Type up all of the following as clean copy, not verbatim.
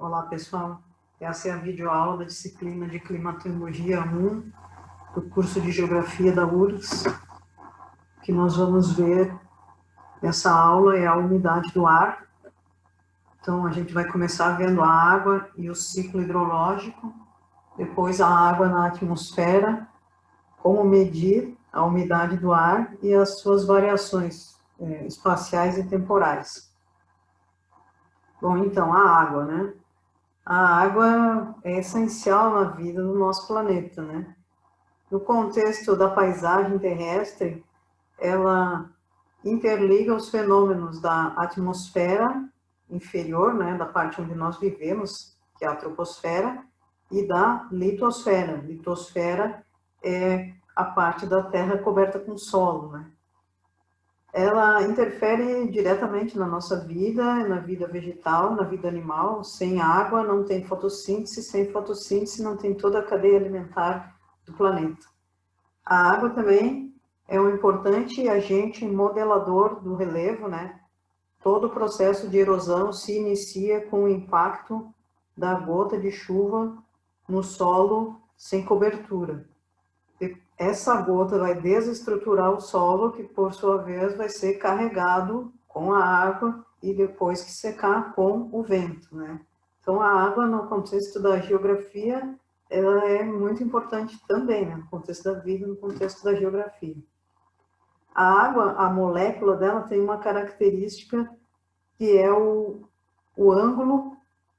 Olá pessoal, essa é a videoaula da disciplina de Climatologia 1 do curso de Geografia da URGS. O que nós vamos ver nessa aula é a umidade do ar. Então a gente vai começar vendo a água e o ciclo hidrológico, depois a água na atmosfera, como medir a umidade do ar e as suas variações espaciais e temporais. Bom, então a água, né? A água é essencial na vida do nosso planeta, né? No contexto da paisagem terrestre, ela interliga os fenômenos da atmosfera inferior, né, da parte onde nós vivemos, que é a troposfera, e da litosfera. Litosfera é a parte da Terra coberta com solo, né? Ela interfere diretamente na nossa vida, na vida vegetal, na vida animal. Sem água não tem fotossíntese, sem fotossíntese não tem toda a cadeia alimentar do planeta. A água também é um importante agente modelador do relevo, né? Todo o processo de erosão se inicia com o impacto da gota de chuva no solo sem cobertura. Essa gota vai desestruturar o solo, que por sua vez vai ser carregado com a água e depois que secar com o vento, né? Então a água no contexto da geografia, ela é muito importante também, né? No contexto da vida, no contexto da geografia. A água, a molécula dela tem uma característica que é o ângulo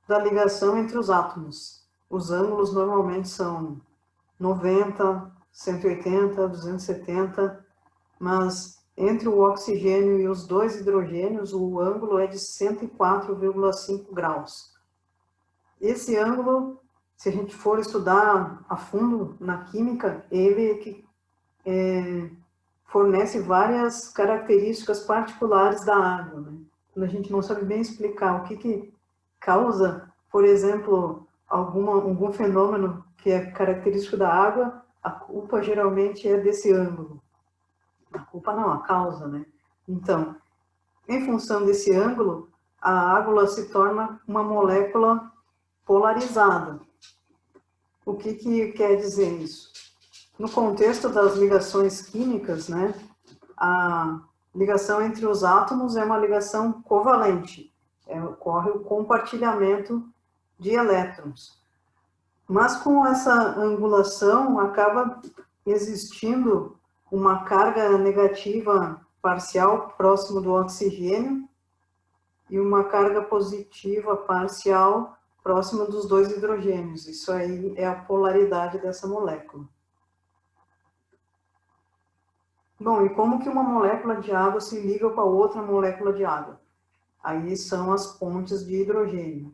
da ligação entre os átomos. Os ângulos normalmente são 90, 180, 270, mas entre o oxigênio e os dois hidrogênios, o ângulo é de 104,5 graus. Esse ângulo, se a gente for estudar a fundo na química, ele fornece várias características particulares da água, né? Quando a gente não sabe bem explicar o que causa, por exemplo, algum fenômeno que é característico da água, a culpa geralmente é desse ângulo. A culpa não, a causa, né? Então, em função desse ângulo, a água se torna uma molécula polarizada. O que quer dizer isso? No contexto das ligações químicas, né, a ligação entre os átomos é uma ligação covalente. Ocorre o compartilhamento de elétrons. Mas com essa angulação acaba existindo uma carga negativa parcial próximo do oxigênio e uma carga positiva parcial próximo dos dois hidrogênios. Isso aí é a polaridade dessa molécula. Bom, e como que uma molécula de água se liga com a outra molécula de água? Aí são as pontes de hidrogênio.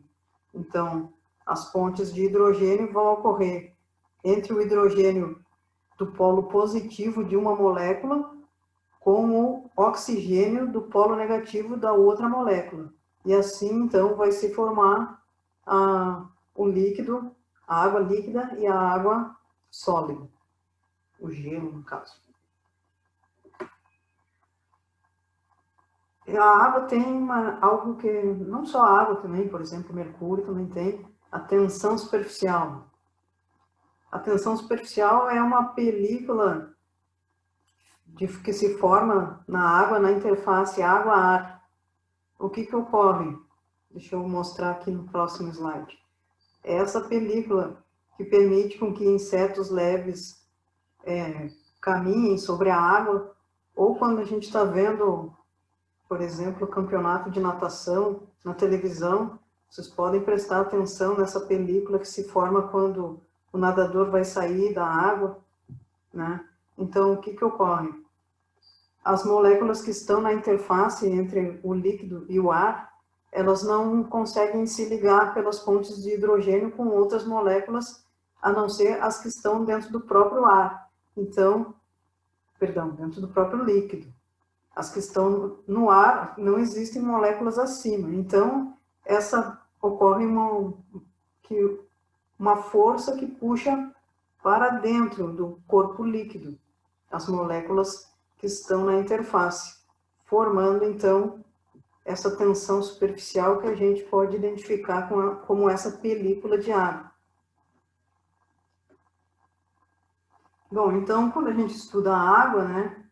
Então, as pontes de hidrogênio vão ocorrer entre o hidrogênio do polo positivo de uma molécula com o oxigênio do polo negativo da outra molécula. E assim, então, vai se formar o líquido, a água líquida e a água sólida, o gelo, no caso. A água tem algo que, não só a água também, por exemplo, o mercúrio também tem a tensão superficial. A tensão superficial é uma película que se forma na água, na interface água-ar. O que ocorre? Deixa eu mostrar aqui no próximo slide. É essa película que permite com que insetos leves caminhem sobre a água, ou quando a gente está vendo, por exemplo, o campeonato de natação na televisão, vocês podem prestar atenção nessa película que se forma quando o nadador vai sair da água, né? Então, o que ocorre? As moléculas que estão na interface entre o líquido e o ar, elas não conseguem se ligar pelas pontes de hidrogênio com outras moléculas, a não ser as que estão dentro do próprio ar. Então, dentro do próprio líquido. As que estão no ar, não existem moléculas acima. Então, ocorre uma força que puxa para dentro do corpo líquido as moléculas que estão na interface, formando, então, essa tensão superficial que a gente pode identificar como essa película de água. Bom, então, quando a gente estuda a água, né,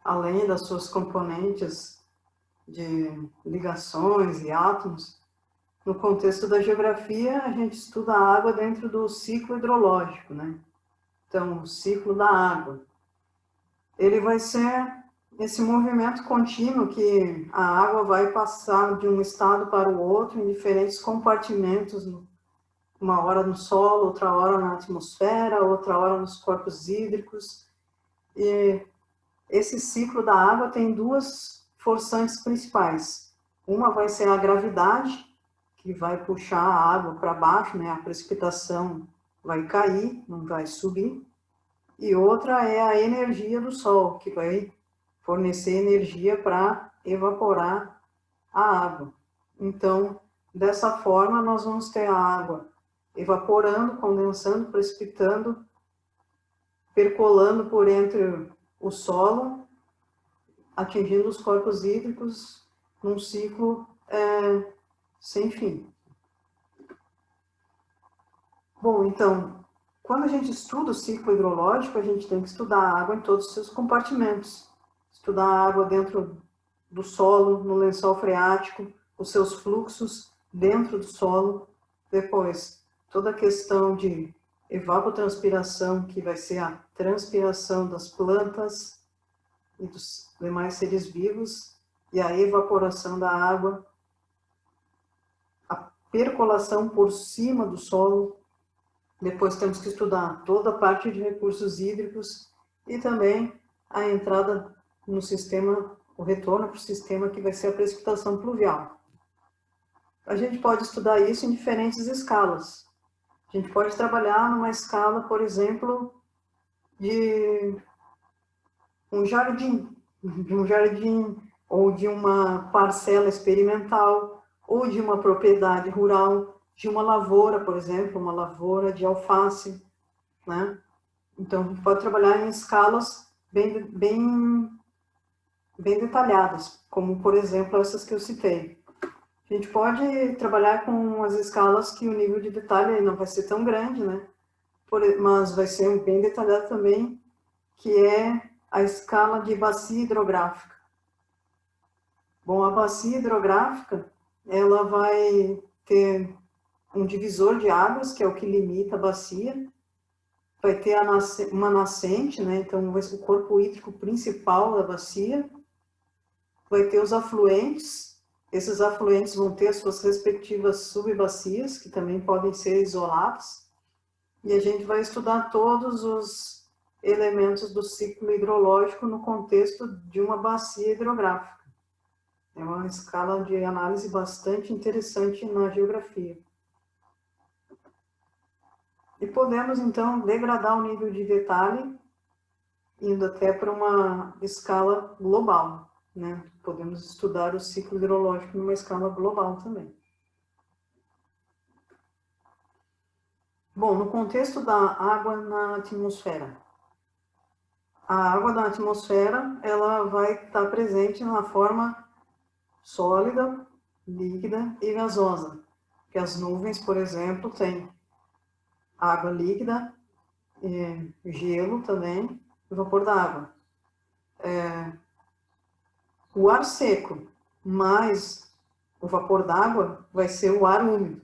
além das suas componentes de ligações e átomos, no contexto da geografia, a gente estuda a água dentro do ciclo hidrológico, né? Então, o ciclo da água. Ele vai ser esse movimento contínuo que a água vai passar de um estado para o outro em diferentes compartimentos, uma hora no solo, outra hora na atmosfera, outra hora nos corpos hídricos. E esse ciclo da água tem duas forçantes principais. Uma vai ser a gravidade, que vai puxar a água para baixo, né? A precipitação vai cair, não vai subir. E outra é a energia do Sol, que vai fornecer energia para evaporar a água. Então, dessa forma, nós vamos ter a água evaporando, condensando, precipitando, percolando por entre o solo, atingindo os corpos hídricos num ciclo sem fim. Bom, então, quando a gente estuda o ciclo hidrológico, a gente tem que estudar a água em todos os seus compartimentos. Estudar a água dentro do solo, no lençol freático, os seus fluxos dentro do solo. Depois, toda a questão de evapotranspiração, que vai ser a transpiração das plantas e dos demais seres vivos, e a evaporação da água, a percolação por cima do solo. Depois temos que estudar toda a parte de recursos hídricos e também a entrada no sistema, o retorno para o sistema que vai ser a precipitação pluvial. A gente pode estudar isso em diferentes escalas. A gente pode trabalhar numa escala, por exemplo, de um jardim ou de uma parcela experimental ou de uma propriedade rural, de uma lavoura, por exemplo, uma lavoura de alface, né? Então, a gente pode trabalhar em escalas bem detalhadas, como, por exemplo, essas que eu citei. A gente pode trabalhar com as escalas que o nível de detalhe não vai ser tão grande, né? Mas vai ser bem detalhado também, que é a escala de bacia hidrográfica. Bom, a bacia hidrográfica, ela vai ter um divisor de águas, que é o que limita a bacia, vai ter uma nascente, né? Então vai ser o corpo hídrico principal da bacia, vai ter os afluentes, esses afluentes vão ter as suas respectivas subbacias, que também podem ser isolados, e a gente vai estudar todos os elementos do ciclo hidrológico no contexto de uma bacia hidrográfica. É uma escala de análise bastante interessante na geografia. E podemos, então, degradar o nível de detalhe, indo até para uma escala global, né? Podemos estudar o ciclo hidrológico numa escala global também. Bom, no contexto da água na atmosfera. A água da atmosfera, ela vai estar presente na forma sólida, líquida e gasosa. Que as nuvens, por exemplo, têm água líquida, gelo também, e vapor d'água. O ar seco mais o vapor d'água vai ser o ar úmido.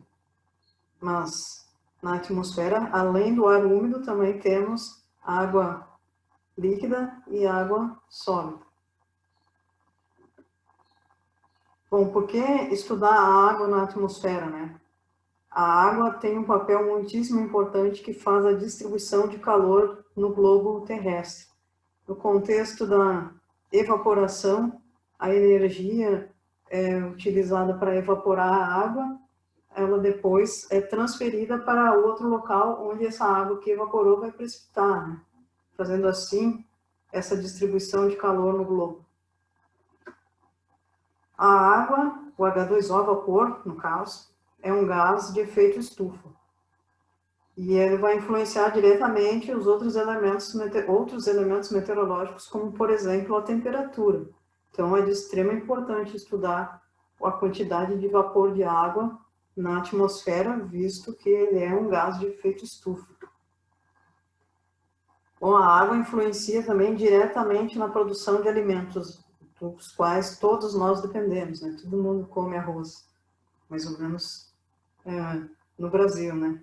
Mas na atmosfera, além do ar úmido, também temos água líquida e água sólida. Bom, por que estudar a água na atmosfera, né? A água tem um papel muitíssimo importante que faz a distribuição de calor no globo terrestre. No contexto da evaporação, a energia utilizada para evaporar a água, ela depois é transferida para outro local onde essa água que evaporou vai precipitar, né? Fazendo assim essa distribuição de calor no globo. A água, o H2O, vapor, no caso, é um gás de efeito estufa. E ele vai influenciar diretamente os outros elementos meteorológicos, como, por exemplo, a temperatura. Então, é de extrema importância estudar a quantidade de vapor de água na atmosfera, visto que ele é um gás de efeito estufa. Bom, a água influencia também diretamente na produção de alimentos, dos quais todos nós dependemos, né? Todo mundo come arroz, mais ou menos no Brasil, né?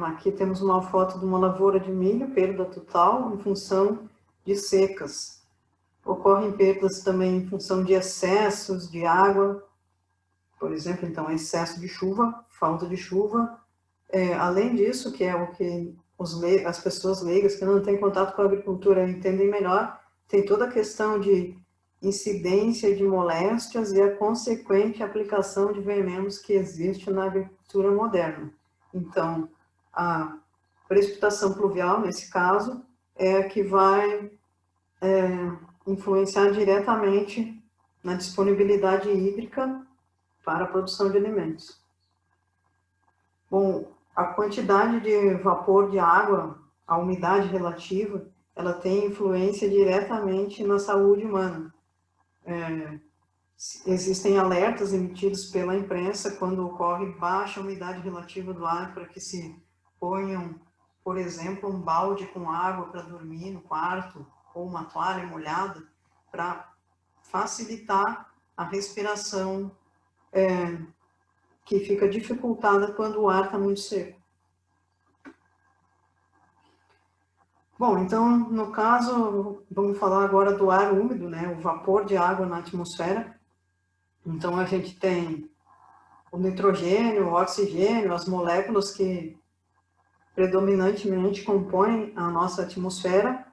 Aqui temos uma foto de uma lavoura de milho, perda total em função de secas. Ocorrem perdas também em função de excessos de água, por exemplo, então, excesso de chuva, falta de chuva. Além disso, que é o que as pessoas leigas que não têm contato com a agricultura entendem melhor, tem toda a questão de incidência de moléstias e a consequente aplicação de venenos que existe na agricultura moderna. Então, a precipitação pluvial, nesse caso, é a que vai influenciar diretamente na disponibilidade hídrica para a produção de alimentos. Bom, a quantidade de vapor de água, a umidade relativa, ela tem influência diretamente na saúde humana. Existem alertas emitidos pela imprensa quando ocorre baixa umidade relativa do ar para que se ponham, por exemplo, um balde com água para dormir no quarto ou uma toalha molhada para facilitar a respiração que fica dificultada quando o ar está muito seco. Bom, então, no caso, vamos falar agora do ar úmido, né? O vapor de água na atmosfera. Então, a gente tem o nitrogênio, o oxigênio, as moléculas que predominantemente compõem a nossa atmosfera.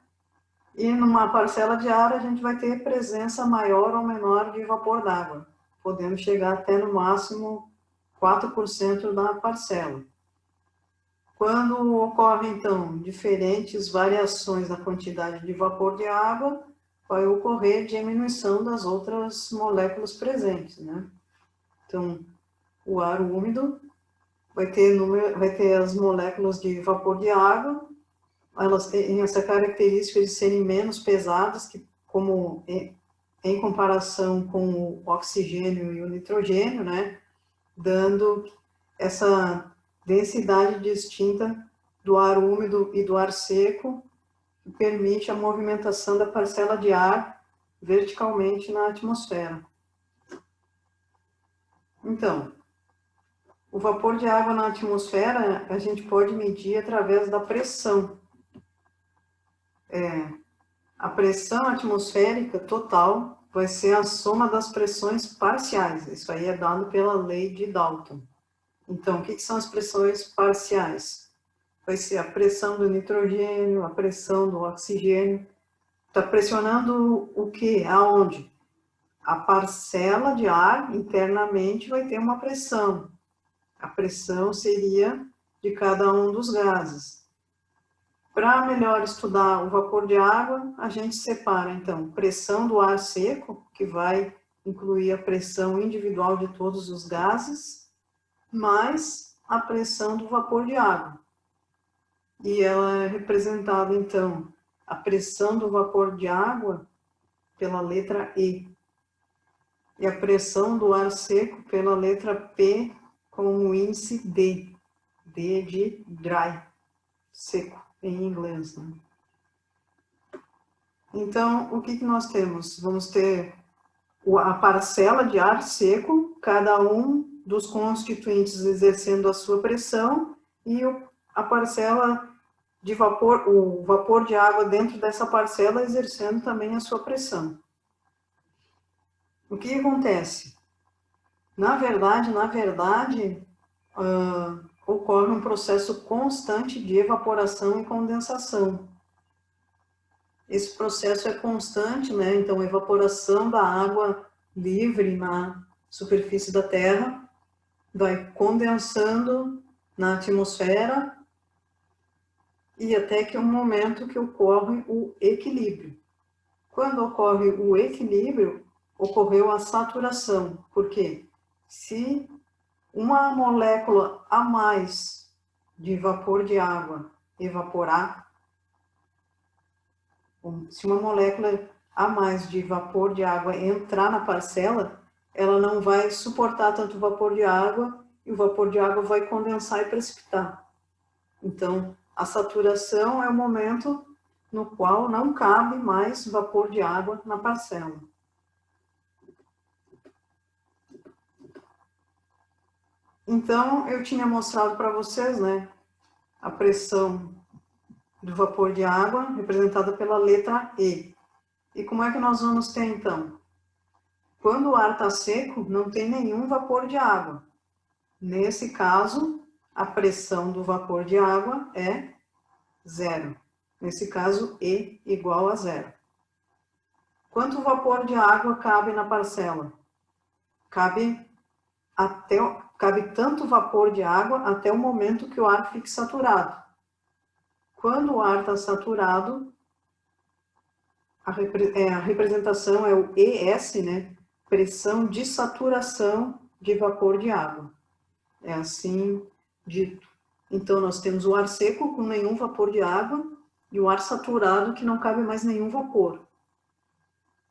E numa parcela de ar, a gente vai ter presença maior ou menor de vapor d'água, podendo chegar até no máximo 4% da parcela. Quando ocorrem, então, diferentes variações na quantidade de vapor de água, vai ocorrer diminuição das outras moléculas presentes, né? Então, o ar úmido vai ter as moléculas de vapor de água, elas têm essa característica de serem menos pesadas, que, como em comparação com o oxigênio e o nitrogênio, né? Dando essa densidade distinta do ar úmido e do ar seco, que permite a movimentação da parcela de ar verticalmente na atmosfera. Então, o vapor de água na atmosfera a gente pode medir através da pressão. A pressão atmosférica total vai ser a soma das pressões parciais. Isso aí é dado pela lei de Dalton. Então, o que são as pressões parciais? Vai ser a pressão do nitrogênio, a pressão do oxigênio. Está pressionando o quê? Aonde? A parcela de ar internamente vai ter uma pressão. A pressão seria de cada um dos gases. Para melhor estudar o vapor de água, a gente separa, então, pressão do ar seco, que vai incluir a pressão individual de todos os gases, mais a pressão do vapor de água. E ela é representada, então, a pressão do vapor de água pela letra E. E a pressão do ar seco pela letra P, com o índice D. D de dry, seco, em inglês, né? Então, o que nós temos? Vamos ter a parcela de ar seco, cada um dos constituintes exercendo a sua pressão, e a parcela de vapor, o vapor de água dentro dessa parcela exercendo também a sua pressão. O que acontece? Na verdade, ocorre um processo constante de evaporação e condensação. Esse processo é constante, né? Então, a evaporação da água livre na superfície da Terra vai condensando na atmosfera e até que um momento que ocorre o equilíbrio. Quando ocorre o equilíbrio, ocorreu a saturação. Por quê? Se uma molécula a mais de vapor de água evaporar, se uma molécula a mais de vapor de água entrar na parcela, ela não vai suportar tanto vapor de água e o vapor de água vai condensar e precipitar. Então, a saturação é o momento no qual não cabe mais vapor de água na parcela. Então, eu tinha mostrado para vocês, né, a pressão do vapor de água, representada pela letra E. E como é que nós vamos ter, então? Quando o ar está seco, não tem nenhum vapor de água. Nesse caso, a pressão do vapor de água é zero. Nesse caso, E igual a zero. Quanto vapor de água cabe na parcela? Cabe tanto vapor de água até o momento que o ar fique saturado. Quando o ar está saturado, a representação é o ES, né? Pressão de saturação de vapor de água. É assim dito. Então, nós temos o ar seco com nenhum vapor de água e o ar saturado que não cabe mais nenhum vapor.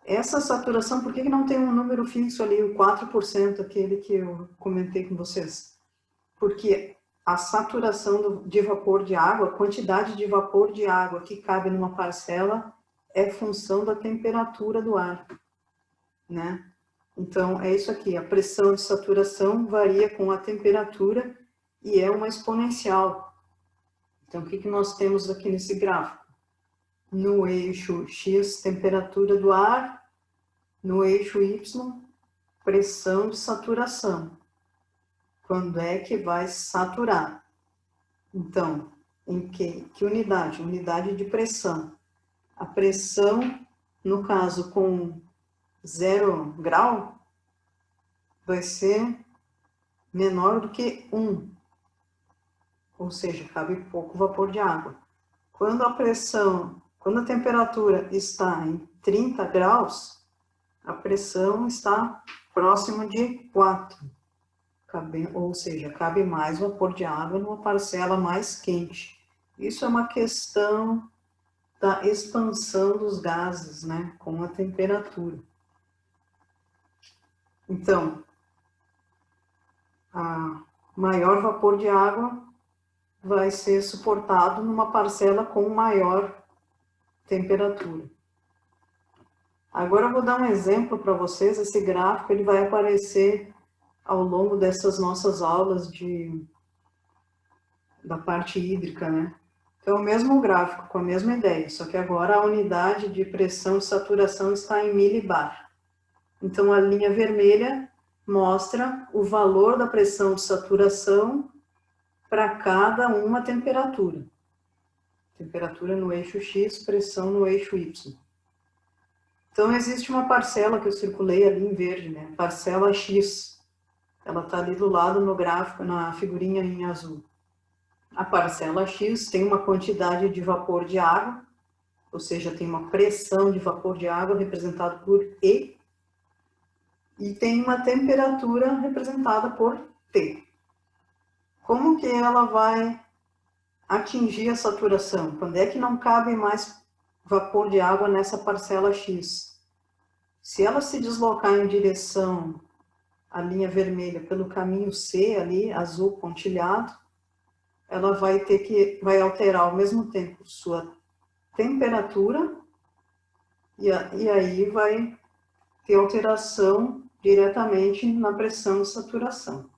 Essa saturação, por que não tem um número fixo ali, o 4%, aquele que eu comentei com vocês? Porque a saturação de vapor de água, a quantidade de vapor de água que cabe numa parcela é função da temperatura do ar, né? Então, é isso aqui, a pressão de saturação varia com a temperatura e é uma exponencial. Então, o que nós temos aqui nesse gráfico? No eixo X, temperatura do ar, no eixo Y, pressão de saturação. Quando é que vai saturar? Então, em que unidade? Unidade de pressão. A pressão, no caso com 0 grau, vai ser menor do que 1. Ou seja, cabe pouco vapor de água. Quando a temperatura está em 30 graus, a pressão está próxima de 4. Ou seja, cabe mais vapor de água numa parcela mais quente. Isso é uma questão da expansão dos gases, né, com a temperatura. Então, a maior vapor de água vai ser suportado numa parcela com maior temperatura. Agora eu vou dar um exemplo para vocês. Esse gráfico ele vai aparecer ao longo dessas nossas aulas da parte hídrica, né? Então, o mesmo gráfico, com a mesma ideia, só que agora a unidade de pressão de saturação está em milibar. Então, a linha vermelha mostra o valor da pressão de saturação para cada uma temperatura. Temperatura no eixo X, pressão no eixo Y. Então, existe uma parcela que eu circulei ali em verde, né? Parcela X. Ela está ali do lado no gráfico, na figurinha em azul. A parcela X tem uma quantidade de vapor de água, ou seja, tem uma pressão de vapor de água representada por E, e tem uma temperatura representada por T. Como que ela vai atingir a saturação? Quando é que não cabe mais vapor de água nessa parcela X? Se ela se deslocar em direção à linha vermelha pelo caminho C, ali, azul pontilhado, ela vai alterar ao mesmo tempo sua temperatura e aí vai ter alteração diretamente na pressão de saturação.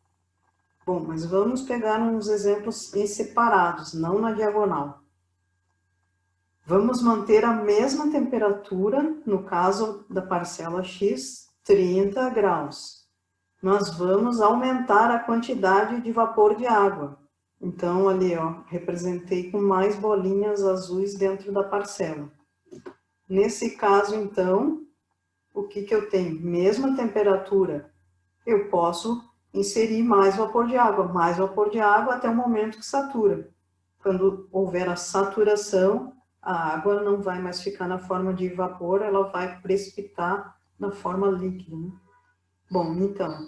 Bom, mas vamos pegar uns exemplos em separados, não na diagonal. Vamos manter a mesma temperatura, no caso da parcela X, 30 graus. Nós vamos aumentar a quantidade de vapor de água. Então, ali, ó, representei com mais bolinhas azuis dentro da parcela. Nesse caso, então, o que eu tenho? Mesma temperatura, eu posso inserir mais vapor de água até o momento que satura. Quando houver a saturação, a água não vai mais ficar na forma de vapor, ela vai precipitar na forma líquida, né? Bom, então,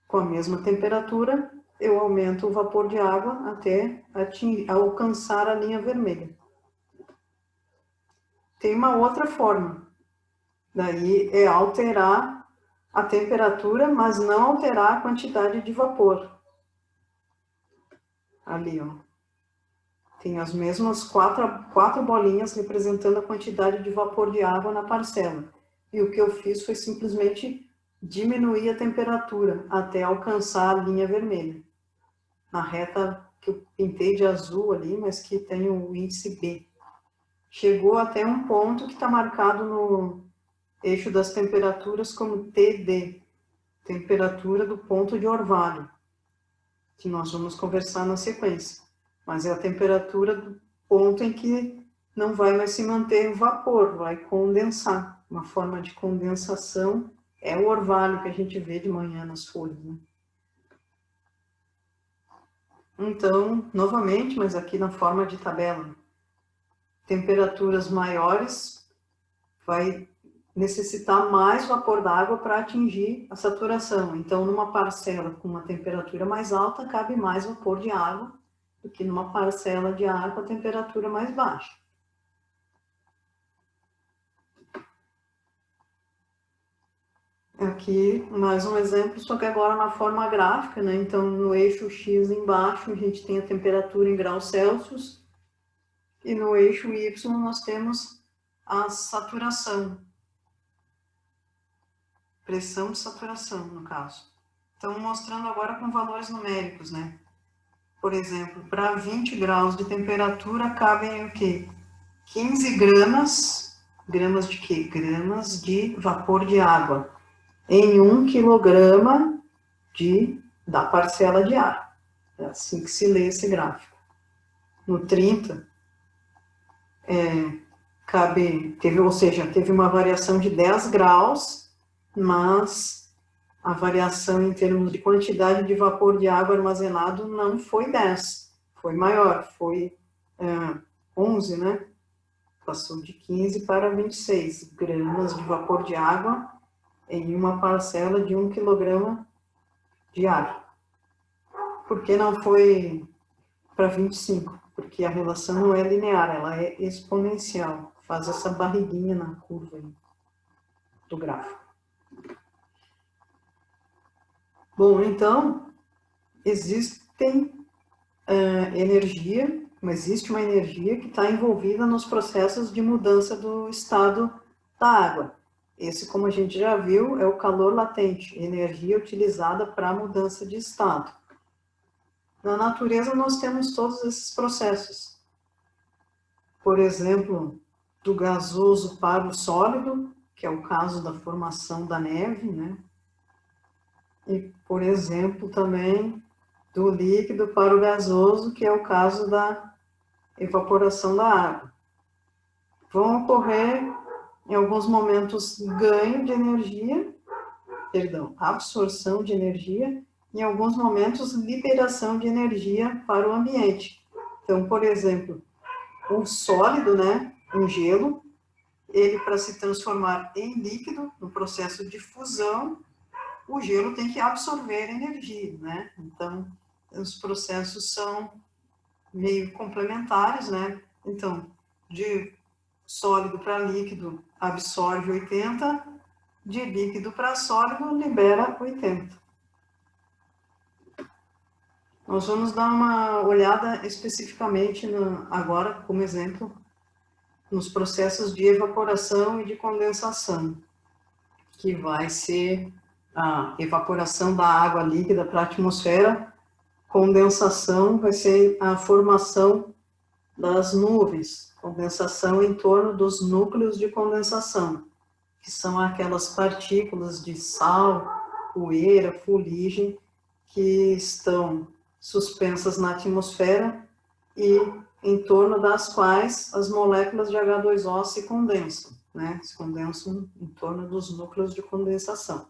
com a mesma temperatura, eu aumento o vapor de água até alcançar a linha vermelha. Tem uma outra forma, daí é alterar a temperatura, mas não alterar a quantidade de vapor. Ali, ó. Tem as mesmas quatro bolinhas representando a quantidade de vapor de água na parcela. E o que eu fiz foi simplesmente diminuir a temperatura até alcançar a linha vermelha. Na reta que eu pintei de azul ali, mas que tem o índice B. Chegou até um ponto que está marcado no eixo das temperaturas como TD, temperatura do ponto de orvalho, que nós vamos conversar na sequência. Mas é a temperatura do ponto em que não vai mais se manter vapor, vai condensar. Uma forma de condensação é o orvalho que a gente vê de manhã nas folhas, né? Então, novamente, mas aqui na forma de tabela, temperaturas maiores vai necessitar mais vapor d'água para atingir a saturação. Então, numa parcela com uma temperatura mais alta, cabe mais vapor de água do que numa parcela de ar com a temperatura mais baixa. Aqui, mais um exemplo, só que agora na forma gráfica, né? Então, no eixo X embaixo, a gente tem a temperatura em graus Celsius, e no eixo Y nós temos a saturação. Pressão de saturação, no caso. Então, mostrando agora com valores numéricos, né? Por exemplo, para 20 graus de temperatura, cabem o quê? 15 gramas, gramas de quê? Gramas de vapor de água, em 1 quilograma da parcela de ar. É assim que se lê esse gráfico. No 30, teve uma variação de 10 graus, mas a variação em termos de quantidade de vapor de água armazenado não foi 10, foi maior, foi 11, né? Passou de 15 para 26 gramas de vapor de água em uma parcela de 1 quilograma de ar. Por que não foi para 25? Porque a relação não é linear, ela é exponencial. Faz essa barriguinha na curva aí do gráfico. Bom, então, existe uma energia que está envolvida nos processos de mudança do estado da água. Esse, como a gente já viu, é o calor latente, energia utilizada para a mudança de estado. Na natureza, nós temos todos esses processos. Por exemplo, do gasoso para o sólido, que é o caso da formação da neve, né? E, por exemplo, também do líquido para o gasoso, que é o caso da evaporação da água. Vão ocorrer, em alguns momentos, ganho de energia, absorção de energia, em alguns momentos, liberação de energia para o ambiente. Então, por exemplo, o sólido, né, um gelo, ele para se transformar em líquido, no processo de fusão, o gelo tem que absorver energia, né? Então, os processos são meio complementares, né? Então, de sólido para líquido, absorve 80, de líquido para sólido, libera 80. Nós vamos dar uma olhada especificamente, agora, como exemplo, nos processos de evaporação e de condensação, que vai ser a evaporação da água líquida para a atmosfera, condensação vai ser a formação das nuvens, condensação em torno dos núcleos de condensação, que são aquelas partículas de sal, poeira, fuligem, que estão suspensas na atmosfera e em torno das quais as moléculas de H2O se condensam, né? Se condensam em torno dos núcleos de condensação.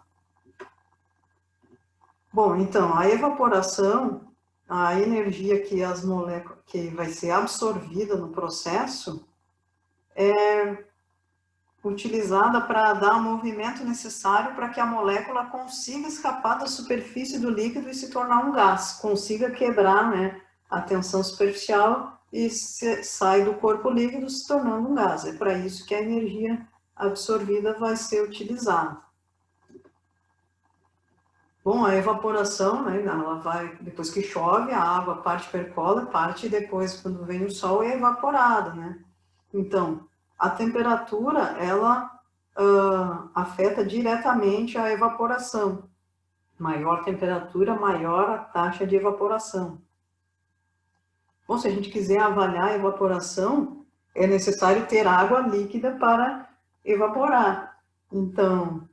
Bom, então, a evaporação, a energia que as moléculas, que vai ser absorvida no processo, é utilizada para dar o movimento necessário para que a molécula consiga escapar da superfície do líquido e se tornar um gás, consiga quebrar, né, a tensão superficial e sai do corpo líquido se tornando um gás. É para isso que a energia absorvida vai ser utilizada. Bom, a evaporação, né, ela vai, depois que chove, a água parte percola, parte depois, quando vem o sol, é evaporada, né? Então, a temperatura, ela afeta diretamente a evaporação. Maior temperatura, maior a taxa de evaporação. Bom, se a gente quiser avaliar a evaporação, é necessário ter água líquida para evaporar. Então,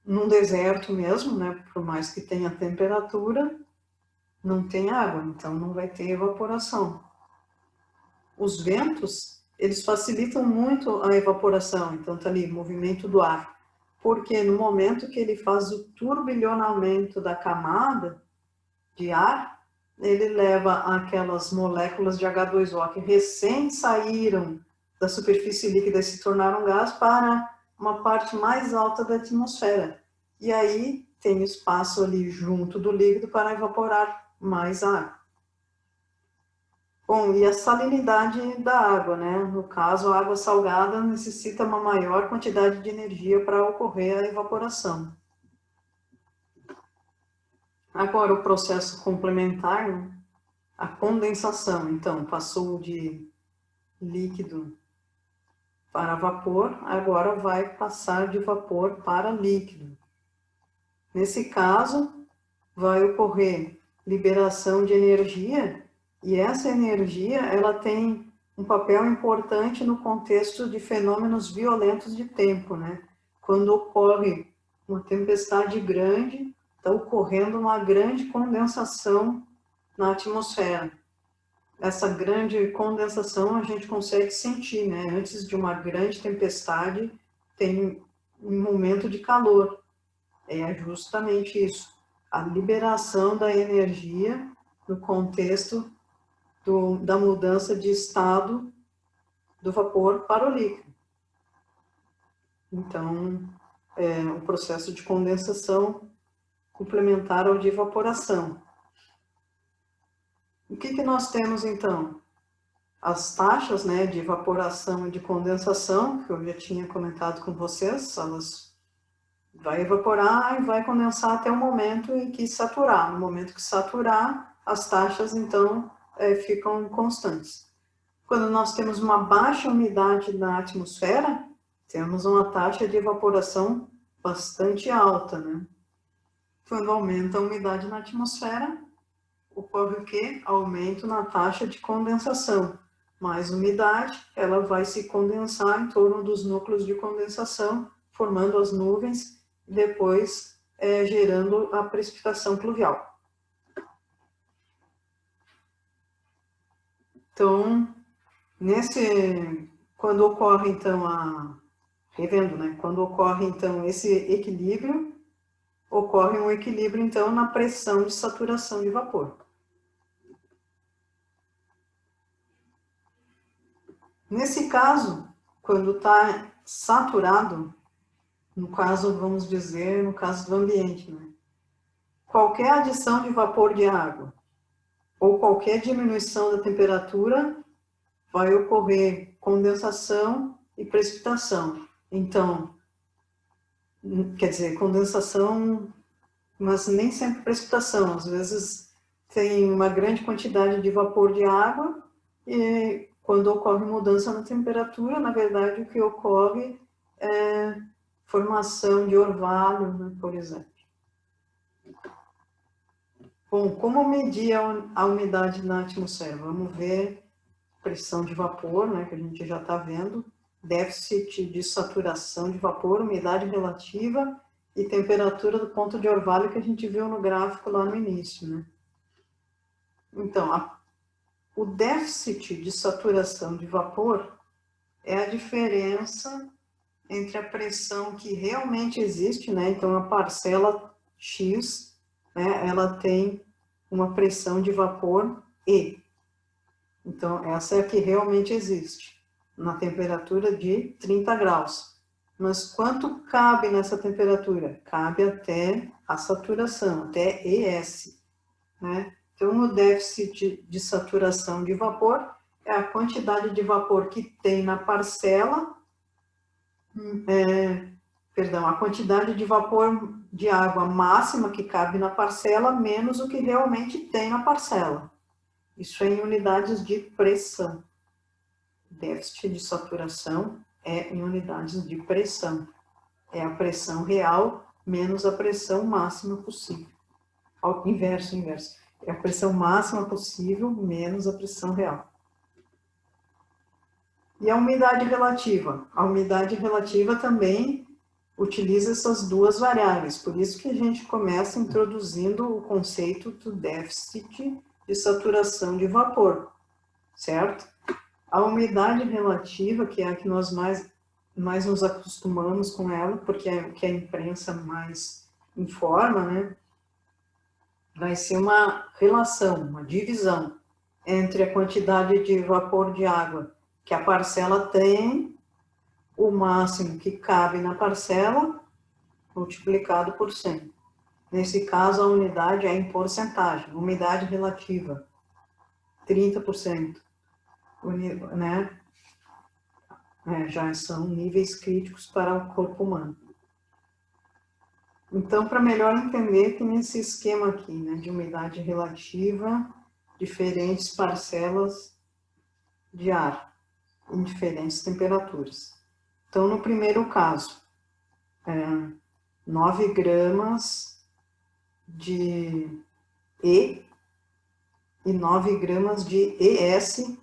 num deserto mesmo, né, por mais que tenha temperatura, não tem água, então não vai ter evaporação. Os ventos, eles facilitam muito a evaporação, então tá ali, movimento do ar, porque no momento que ele faz o turbilhonamento da camada de ar, ele leva aquelas moléculas de H2O que recém saíram da superfície líquida e se tornaram gás para uma parte mais alta da atmosfera. E aí tem espaço ali junto do líquido para evaporar mais água. Bom, e a salinidade da água, né? No caso, a água salgada necessita uma maior quantidade de energia para ocorrer a evaporação. Agora, o processo complementar, né? A condensação. Então, passou de líquido para vapor, agora vai passar de vapor para líquido. Nesse caso, vai ocorrer liberação de energia, e essa energia ela tem um papel importante no contexto de fenômenos violentos de tempo, né? Quando ocorre uma tempestade grande, está ocorrendo uma grande condensação na atmosfera. Essa grande condensação a gente consegue sentir, né? Antes de uma grande tempestade, tem um momento de calor. É justamente isso, a liberação da energia no contexto da mudança de estado do vapor para o líquido. Então, é um processo de condensação complementar ao de evaporação. O que nós temos, então? As taxas, né, de evaporação e de condensação, que eu já tinha comentado com vocês, elas vai evaporar e vai condensar até o momento em que saturar. No momento que saturar, as taxas, então, ficam constantes. Quando nós temos uma baixa umidade na atmosfera, temos uma taxa de evaporação bastante alta, né? Quando aumenta a umidade na atmosfera, ocorre o quê? Aumento na taxa de condensação. Mais umidade, ela vai se condensar em torno dos núcleos de condensação, formando as nuvens e depois gerando a precipitação pluvial. Então, quando ocorre então revendo, né? Quando ocorre então esse equilíbrio, ocorre um equilíbrio então na pressão de saturação de vapor. Nesse caso, quando está saturado, no caso, vamos dizer, no caso do ambiente, né? Qualquer adição de vapor de água ou qualquer diminuição da temperatura vai ocorrer condensação e precipitação. Então, quer dizer, condensação, mas nem sempre precipitação. Às vezes tem uma grande quantidade de vapor de água e quando ocorre mudança na temperatura, na verdade, o que ocorre é formação de orvalho, né, por exemplo. Bom, como medir a umidade na atmosfera? Vamos ver pressão de vapor, né, que a gente já está vendo, déficit de saturação de vapor, umidade relativa e temperatura do ponto de orvalho que a gente viu no gráfico lá no início, né? Então, o déficit de saturação de vapor é a diferença entre a pressão que realmente existe, né? Então, a parcela X, né, ela tem uma pressão de vapor E. Então, essa é a que realmente existe, na temperatura de 30 graus. Mas quanto cabe nessa temperatura? Cabe até a saturação, até ES, né? Então, o déficit de saturação de vapor é a quantidade de vapor que tem na parcela Perdão, a quantidade de vapor de água máxima que cabe na parcela menos o que realmente tem na parcela. Isso é em unidades de pressão. Déficit de saturação é em unidades de pressão. É a pressão real menos a pressão máxima possível. Ao inverso. É a pressão máxima possível menos a pressão real. E a umidade relativa? A umidade relativa também utiliza essas duas variáveis, por isso que a gente começa introduzindo o conceito do déficit de saturação de vapor, certo? A umidade relativa, que é a que nós mais nos acostumamos com ela, porque é o que a imprensa mais informa, né? Vai ser uma relação, uma divisão entre a quantidade de vapor de água que a parcela tem, o máximo que cabe na parcela, multiplicado por 100. Nesse caso, a unidade é em porcentagem, umidade relativa, 30%, né? Já são níveis críticos para o corpo humano. Então, para melhor entender, tem esse esquema aqui, né, de umidade relativa, diferentes parcelas de ar, em diferentes temperaturas. Então, no primeiro caso, 9 gramas de E e 9 gramas de ES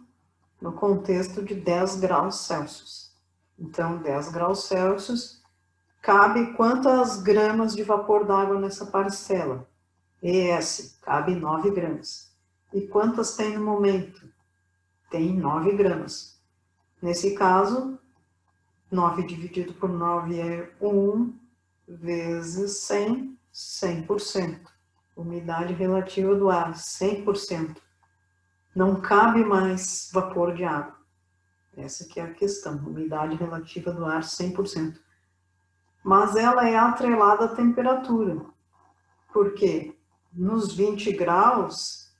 no contexto de 10 graus Celsius. Então, 10 graus Celsius, cabe quantas gramas de vapor d'água nessa parcela? ES, cabe 9 gramas. E quantas tem no momento? Tem 9 gramas. Nesse caso, 9 dividido por 9 é 1 vezes 100, 100%. Umidade relativa do ar, 100%. Não cabe mais vapor de água. Essa que é a questão, umidade relativa do ar, 100%. Mas ela é atrelada à temperatura. Por quê? Nos 20 graus,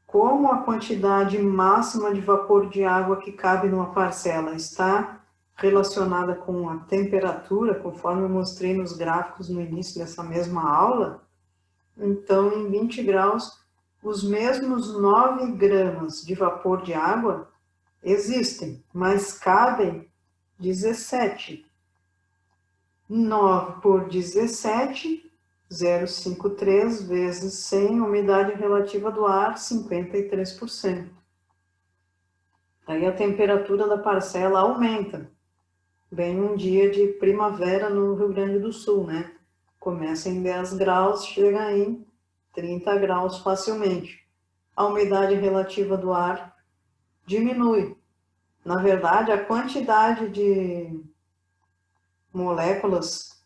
como a quantidade máxima de vapor de água que cabe numa parcela está relacionada com a temperatura, conforme eu mostrei nos gráficos no início dessa mesma aula, então em 20 graus, os mesmos 9 gramas de vapor de água existem, mas cabem 17. 9 por 17, 0,53 vezes 100, umidade relativa do ar, 53%. Aí a temperatura da parcela aumenta. Vem um dia de primavera no Rio Grande do Sul, né? Começa em 10 graus, chega em 30 graus facilmente. A umidade relativa do ar diminui. Na verdade, a quantidade de moléculas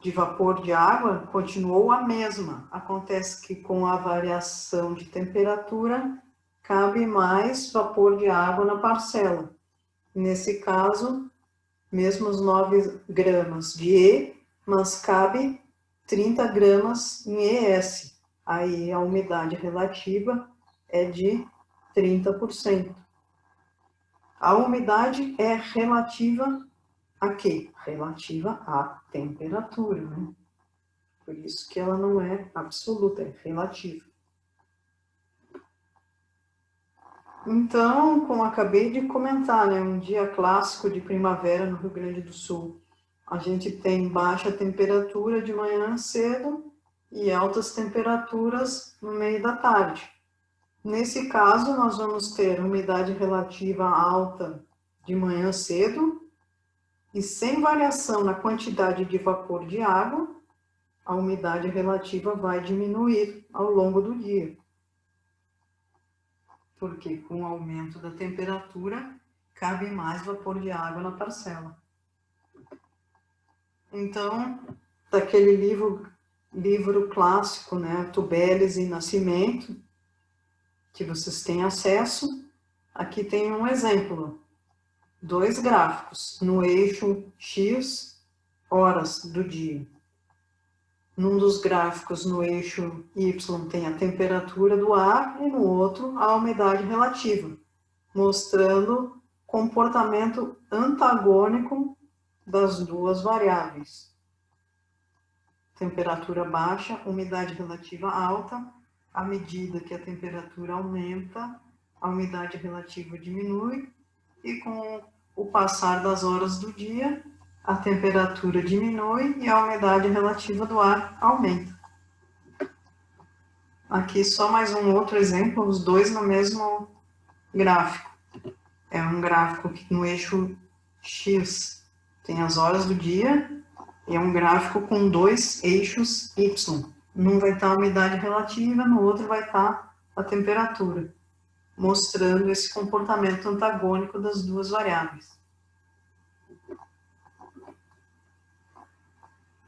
de vapor de água continuou a mesma. Acontece que com a variação de temperatura, cabe mais vapor de água na parcela. Nesse caso, mesmo os 9 gramas de E, mas cabe 30 gramas em ES. Aí a umidade relativa é de 30%. A umidade é relativa a quê? Relativa à temperatura, né? Por isso que ela não é absoluta, é relativa. Então, como acabei de comentar, né, um dia clássico de primavera no Rio Grande do Sul, a gente tem baixa temperatura de manhã cedo e altas temperaturas no meio da tarde. Nesse caso, nós vamos ter umidade relativa alta de manhã cedo e sem variação na quantidade de vapor de água, a umidade relativa vai diminuir ao longo do dia. Porque com o aumento da temperatura, cabe mais vapor de água na parcela. Então, daquele livro clássico, né, Tubelis e Nascimento, que vocês têm acesso, aqui tem um exemplo. 2 gráficos, no eixo X, horas do dia. Num dos gráficos, no eixo Y, tem a temperatura do ar e no outro, a umidade relativa, mostrando comportamento antagônico das duas variáveis. Temperatura baixa, umidade relativa alta. À medida que a temperatura aumenta, a umidade relativa diminui, e com o passar das horas do dia, a temperatura diminui e a umidade relativa do ar aumenta. Aqui só mais um outro exemplo, os dois no mesmo gráfico. É um gráfico que no eixo X tem as horas do dia, e é um gráfico com dois eixos Y. Num vai estar a umidade relativa, no outro vai estar a temperatura, mostrando esse comportamento antagônico das duas variáveis.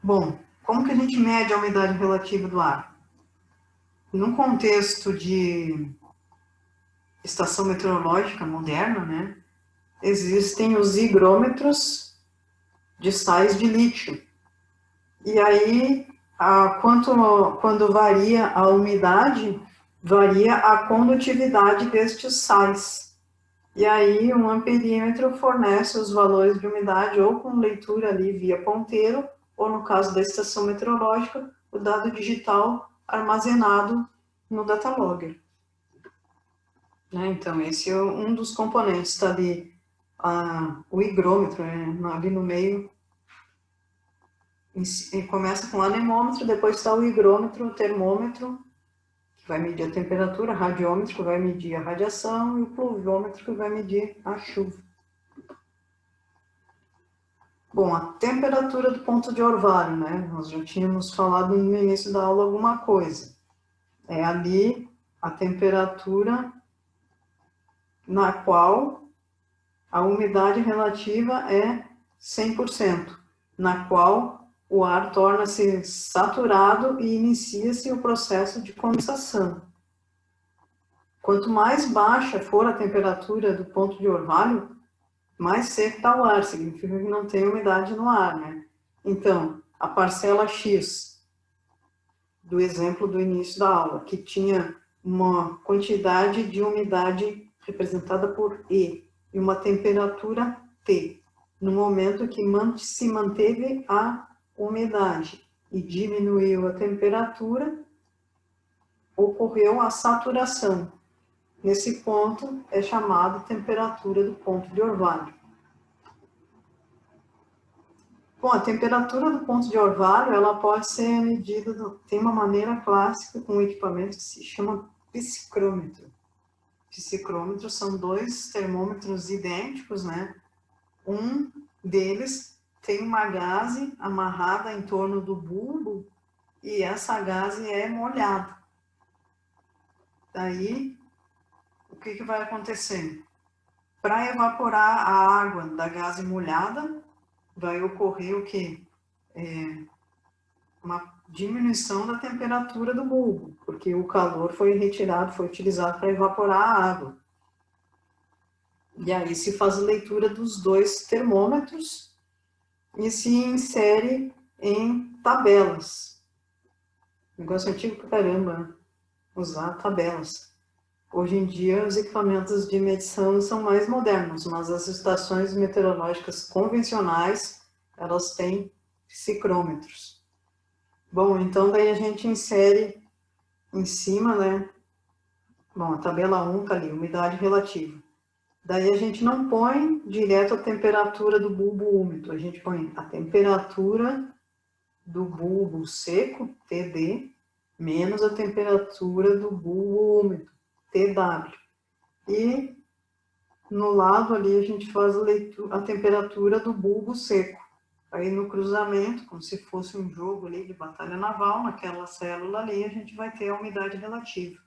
Bom, como que a gente mede a umidade relativa do ar? Num contexto de estação meteorológica moderna, né, existem os higrômetros de sais de lítio. E aí, quando varia a umidade, varia a condutividade destes sais. E aí, um amperímetro fornece os valores de umidade ou com leitura ali via ponteiro, ou no caso da estação meteorológica, o dado digital armazenado no datalogger. Então, esse é um dos componentes, está ali o higrômetro, ali no meio. Começa com o anemômetro, depois está o higrômetro, o termômetro, que vai medir a temperatura, radiômetro, que vai medir a radiação, e o pluviômetro, que vai medir a chuva. Bom, a temperatura do ponto de orvalho, né? Nós já tínhamos falado no início da aula alguma coisa. É ali a temperatura na qual a umidade relativa é 100%, na qual o ar torna-se saturado e inicia-se o processo de condensação. Quanto mais baixa for a temperatura do ponto de orvalho, mais seco está o ar, significa que não tem umidade no ar, né? Então, a parcela X do exemplo do início da aula, que tinha uma quantidade de umidade representada por E e uma temperatura T, no momento que se manteve a umidade e diminuiu a temperatura, ocorreu a saturação. Nesse ponto é chamado temperatura do ponto de orvalho. Bom, a temperatura do ponto de orvalho, ela pode ser medida, tem uma maneira clássica com um equipamento que se chama psicrômetro. Psicrômetros são dois termômetros idênticos, né? Um deles tem uma gaze amarrada em torno do bulbo e essa gaze é molhada. Daí, o que vai acontecer? Para evaporar a água da gaze molhada, vai ocorrer o quê? Uma diminuição da temperatura do bulbo, porque o calor foi retirado, foi utilizado para evaporar a água. E aí se faz a leitura dos dois termômetros e se insere em tabelas. Negócio antigo pra caramba, né? Usar tabelas. Hoje em dia os equipamentos de medição são mais modernos, mas as estações meteorológicas convencionais, elas têm psicrômetros. Bom, então daí a gente insere em cima, né? Bom, a tabela 1 tá ali, umidade relativa. Daí a gente não põe direto a temperatura do bulbo úmido, a gente põe a temperatura do bulbo seco, TD, menos a temperatura do bulbo úmido, TW. E no lado ali a gente faz a temperatura do bulbo seco. Aí no cruzamento, como se fosse um jogo ali de batalha naval, naquela célula ali a gente vai ter a umidade relativa.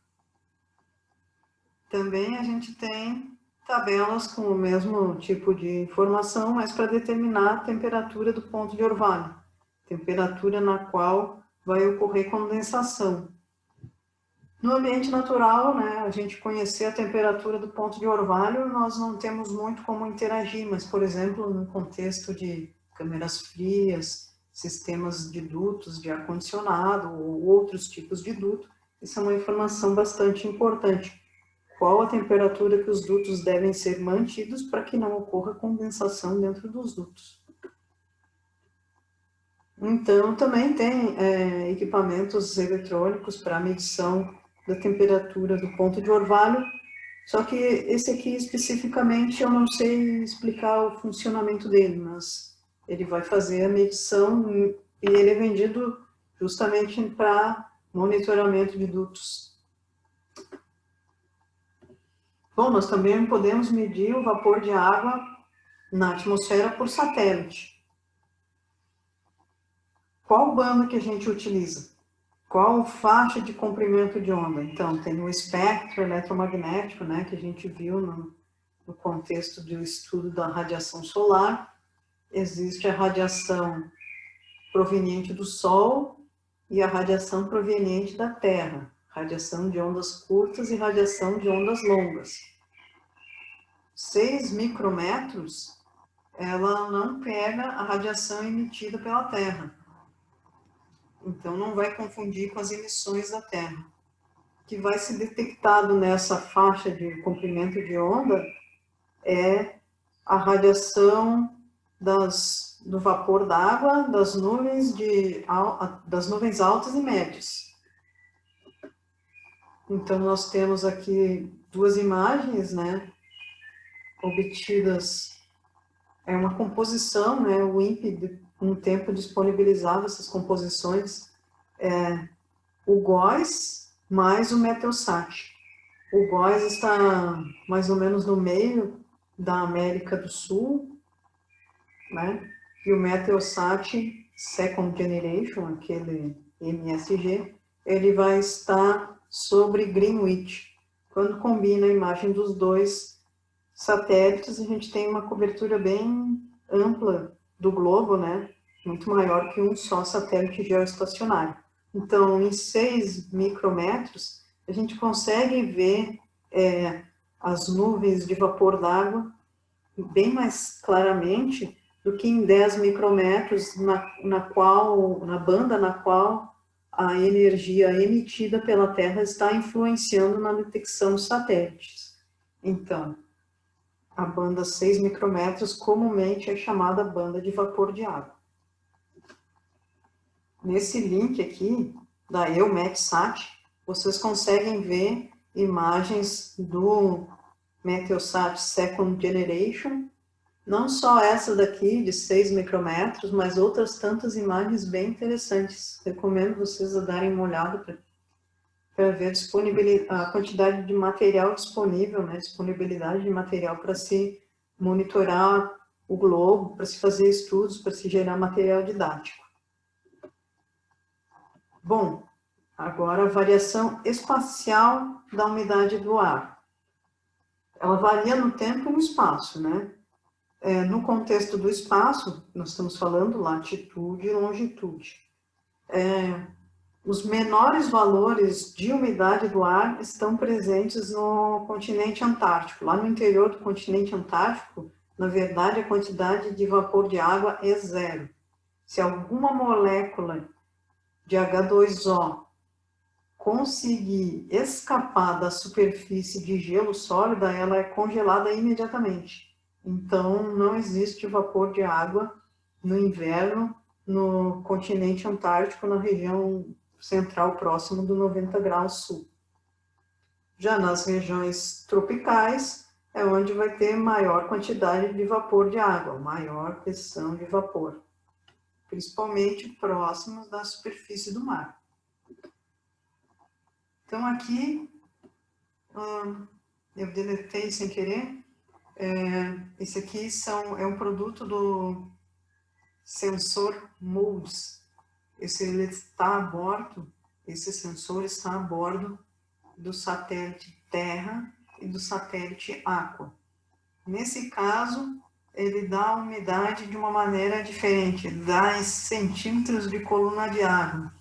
Também a gente tem tabelas com o mesmo tipo de informação, mas para determinar a temperatura do ponto de orvalho, temperatura na qual vai ocorrer condensação. No ambiente natural, né, a gente conhecer a temperatura do ponto de orvalho, nós não temos muito como interagir, mas, por exemplo, no contexto de câmeras frias, sistemas de dutos de ar-condicionado ou outros tipos de duto, isso é uma informação bastante importante. Qual a temperatura que os dutos devem ser mantidos para que não ocorra condensação dentro dos dutos. Então, também tem equipamentos eletrônicos para medição da temperatura do ponto de orvalho, só que esse aqui especificamente eu não sei explicar o funcionamento dele, mas ele vai fazer a medição e ele é vendido justamente para monitoramento de dutos. Bom, nós também podemos medir o vapor de água na atmosfera por satélite. Qual banda que a gente utiliza? Qual faixa de comprimento de onda? Então, tem o espectro eletromagnético, né, que a gente viu no contexto do estudo da radiação solar. Existe a radiação proveniente do Sol e a radiação proveniente da Terra. Radiação de ondas curtas e radiação de ondas longas. 6 micrômetros, ela não pega a radiação emitida pela Terra. Então, não vai confundir com as emissões da Terra. O que vai ser detectado nessa faixa de comprimento de onda é a radiação do vapor d'água das nuvens altas e médias. Então, nós temos aqui duas imagens, né, obtidas, é uma composição, né, o INPE, um tempo disponibilizava essas composições, o GOES mais o Meteosat. O GOES está mais ou menos no meio da América do Sul, né, e o Meteosat Second Generation, aquele MSG, ele vai estar sobre Greenwich. Quando combina a imagem dos dois satélites, a gente tem uma cobertura bem ampla do globo, né? Muito maior que um só satélite geoestacionário. Então, em 6 micrômetros, a gente consegue ver as nuvens de vapor d'água bem mais claramente do que em 10 micrômetros, na banda na qual a energia emitida pela Terra está influenciando na detecção dos satélites. Então, a banda 6 micrômetros comumente é chamada banda de vapor de água. Nesse link aqui, da EUMETSAT, vocês conseguem ver imagens do Meteosat Second Generation, não só essa daqui de 6 micrômetros, mas outras tantas imagens bem interessantes. Recomendo vocês a darem uma olhada para ver a quantidade de material disponível, né, disponibilidade de material para se monitorar o globo, para se fazer estudos, para se gerar material didático. Bom, agora a variação espacial da umidade do ar. Ela varia no tempo e no espaço, né? No contexto do espaço, nós estamos falando latitude e longitude. Os menores valores de umidade do ar estão presentes no continente antártico. Lá no interior do continente antártico, na verdade, a quantidade de vapor de água é zero. Se alguma molécula de H2O conseguir escapar da superfície de gelo sólida, ela é congelada imediatamente. Então, não existe vapor de água no inverno no continente antártico, na região central próximo do 90 graus sul. Já nas regiões tropicais, é onde vai ter maior quantidade de vapor de água, maior pressão de vapor, principalmente próximos da superfície do mar. Então, aqui, eu deletei sem querer. Esse aqui é um produto do sensor MODES. Esse sensor está a bordo do satélite Terra e do satélite Aqua. Nesse caso, ele dá a umidade de uma maneira diferente, dá em centímetros de coluna de água.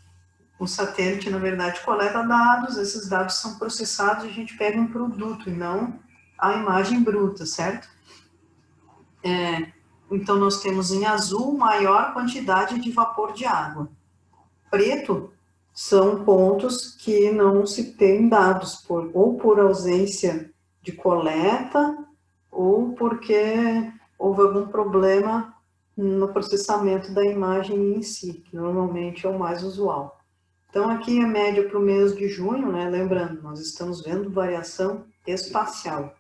O satélite, na verdade, coleta dados, esses dados são processados e a gente pega um produto e não a imagem bruta, certo? Então, nós temos em azul maior quantidade de vapor de água. Preto são pontos que não se tem dados, ou por ausência de coleta, ou porque houve algum problema no processamento da imagem em si, que normalmente é o mais usual. Então, aqui a média para o mês de junho, né? Lembrando, nós estamos vendo variação espacial.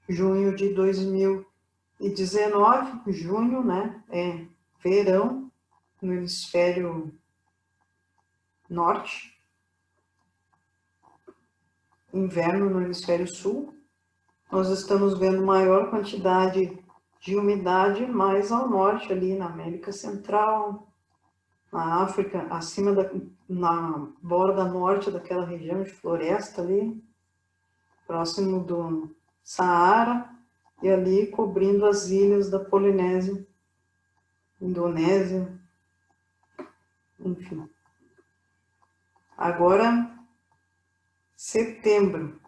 Junho de 2019, junho, né? É verão no hemisfério norte, inverno no hemisfério sul. Nós estamos vendo maior quantidade de umidade mais ao norte, ali na América Central, na África, na borda norte daquela região de floresta ali, próximo do Saara, e ali cobrindo as ilhas da Polinésia, Indonésia, enfim. Agora, setembro.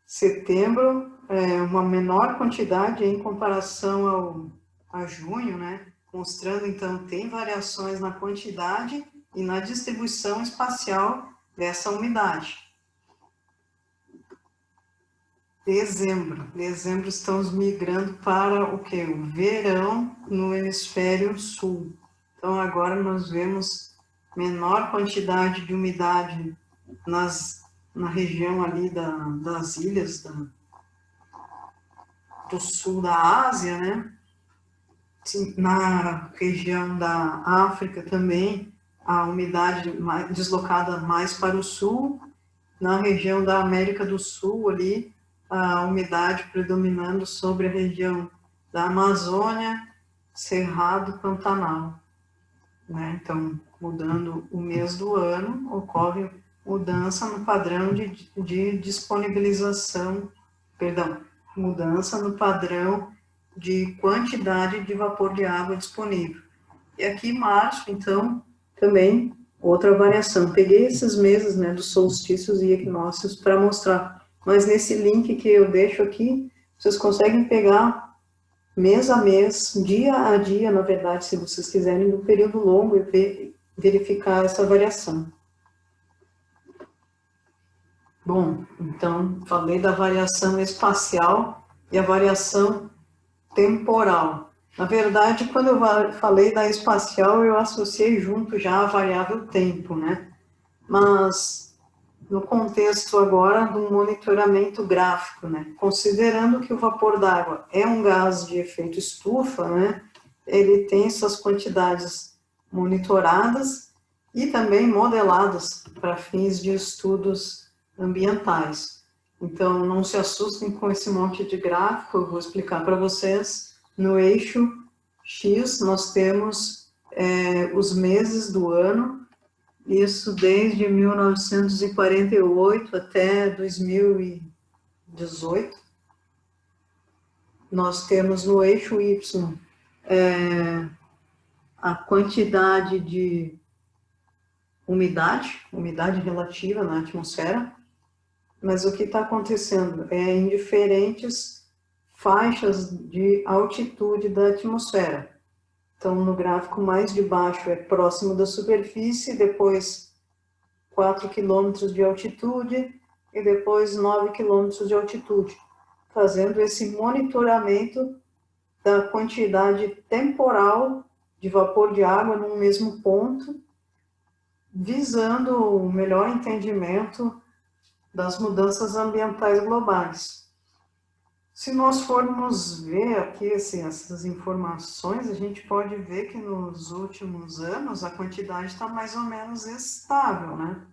Setembro é uma menor quantidade em comparação a junho, né? Mostrando, então, tem variações na quantidade e na distribuição espacial dessa umidade. Dezembro estamos migrando para o quê? O verão no hemisfério sul. Então, agora nós vemos menor quantidade de umidade na região ali das ilhas do sul da Ásia, né? Na região da África também, a umidade deslocada mais para o sul. Na região da América do Sul, ali, a umidade predominando sobre a região da Amazônia, Cerrado, Pantanal. Né? Então, mudando o mês do ano, ocorre mudança no padrão de disponibilização, perdão, mudança no padrão de quantidade de vapor de água disponível. E aqui, março, então, também outra variação. Peguei esses meses, né, dos solstícios e equinócios para mostrar, mas nesse link que eu deixo aqui, vocês conseguem pegar mês a mês, dia a dia, na verdade, se vocês quiserem, no período longo e verificar essa variação. Bom, então, falei da variação espacial e a variação temporal. Na verdade, quando eu falei da espacial, eu associei junto já a variável tempo, né? Mas no contexto agora do monitoramento gráfico, né? Considerando que o vapor d'água é um gás de efeito estufa, né? Ele tem suas quantidades monitoradas e também modeladas para fins de estudos ambientais. Então, não se assustem com esse monte de gráfico, eu vou explicar para vocês. No eixo X, nós temos os meses do ano, isso desde 1948 até 2018. Nós temos no eixo Y a quantidade de umidade relativa na atmosfera, mas o que está acontecendo é em diferentes faixas de altitude da atmosfera. Então, no gráfico mais de baixo é próximo da superfície, depois 4 quilômetros de altitude e depois 9 quilômetros de altitude, fazendo esse monitoramento da quantidade temporal de vapor de água num mesmo ponto, visando o melhor entendimento das mudanças ambientais globais. Se nós formos ver aqui essas informações, a gente pode ver que nos últimos anos a quantidade está mais ou menos estável, né?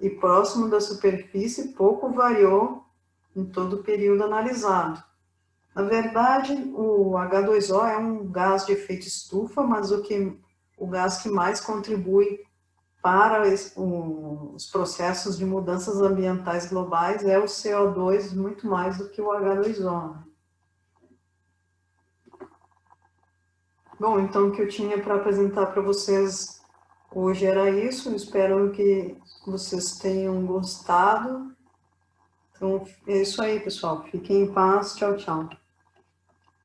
E próximo da superfície pouco variou em todo o período analisado. Na verdade, o H2O é um gás de efeito estufa, mas o gás que mais contribui para os processos de mudanças ambientais globais é o CO2, muito mais do que o H2O. Bom, então o que eu tinha para apresentar para vocês hoje era isso, espero que vocês tenham gostado. Então é isso aí, pessoal, fiquem em paz, tchau, tchau.